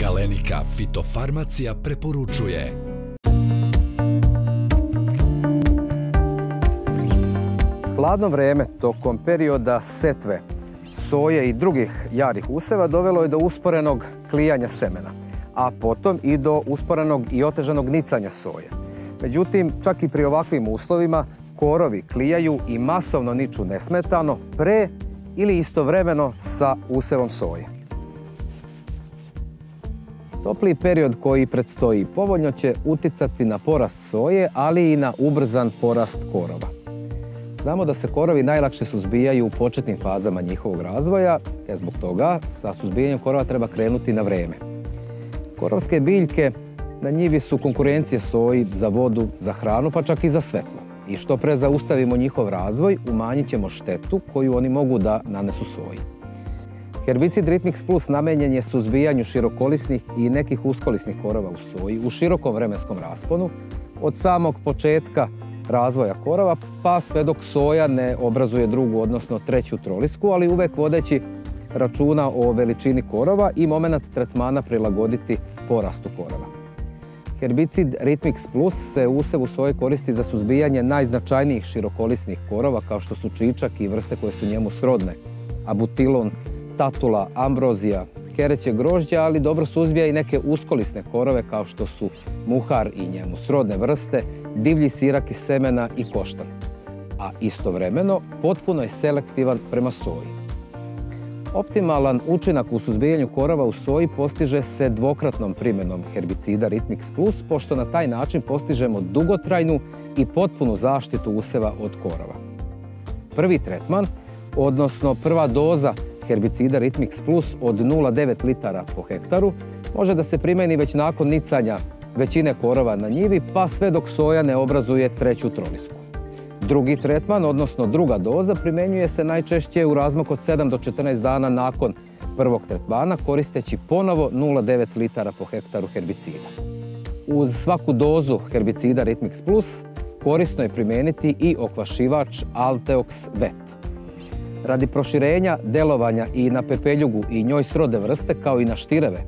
Galenika fitofarmacija preporučuje. Hladno vrijeme tokom perioda setve soje i drugih jarih usjeva dovelo je do usporenog klijanja semena, a potom i do usporenog i otežanog nicanja soje. Međutim, čak i pri ovakvim uslovima korovi klijaju i masovno niču nesmetano pre ili istovremeno sa usjevom soje. Topli period koji predstoji povoljno će uticati na porast soje, ali i na ubrzan porast korova. Znamo da se korovi najlakše suzbijaju u početnim fazama njihovog razvoja, te zbog toga sa suzbijanjem korova treba krenuti na vrijeme. Korovske biljke na njivi su konkurencije soji za vodu, za hranu, pa čak i za svetlo. I što pre zaustavimo njihov razvoj, umanjit ćemo štetu koju oni mogu da nanesu soji. Herbicid Ritmix Plus namenjen je suzbijanju širokolisnih i nekih uskolisnih korova u soji u širokom vremenskom rasponu, od samog početka razvoja korova pa sve dok soja ne obrazuje drugu, odnosno treću trolisku, ali uvek vodeći računa o veličini korova i moment tretmana prilagoditi porastu korova. Herbicid Ritmix Plus se u usjevu soje koristi za suzbijanje najznačajnijih širokolisnih korova kao što su čičak i vrste koje su njemu srodne, abutilon, tatula, ambrozija, kereće grožđe, ali dobro suzbija i neke uskolisne korove kao što su muhar i njemu srodne vrste, divlji sirak iz semena i koštan. A istovremeno potpuno je selektivan prema soji. Optimalan učinak u suzbijanju korova u soji postiže se dvokratnom primjenom herbicida Ritmix Plus, pošto na taj način postižemo dugotrajnu i potpunu zaštitu usjeva od korova. Prvi tretman, odnosno prva doza herbicida Ritmix Plus od 0,9 litara po hektaru može da se primjeni već nakon nicanja većine korova na njivi, pa sve dok soja ne obrazuje treću trolisku. Drugi tretman, odnosno druga doza, primjenjuje se najčešće u razmaku od 7 do 14 dana nakon prvog tretmana, koristeći ponovo 0,9 litara po hektaru herbicida. Uz svaku dozu herbicida Ritmix Plus korisno je primijeniti i okvašivač Alteox Vet. Radi proširenja delovanja i na pepeljugu i njoj srodne vrste, kao i na štireve,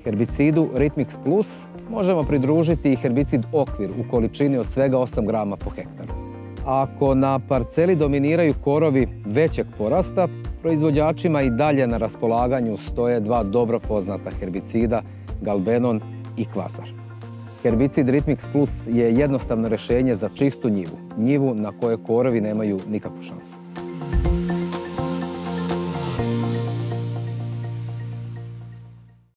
herbicidu Ritmix Plus možemo pridružiti i herbicid Okvir u količini od svega 8 grama po hektaru. Ako na parceli dominiraju korovi većeg porasta, proizvođačima i dalje na raspolaganju stoje dva dobro poznata herbicida, Galbenon i Kvasar. Herbicid Ritmix Plus je jednostavno rješenje za čistu njivu, njivu na kojoj korovi nemaju nikakvu šansu.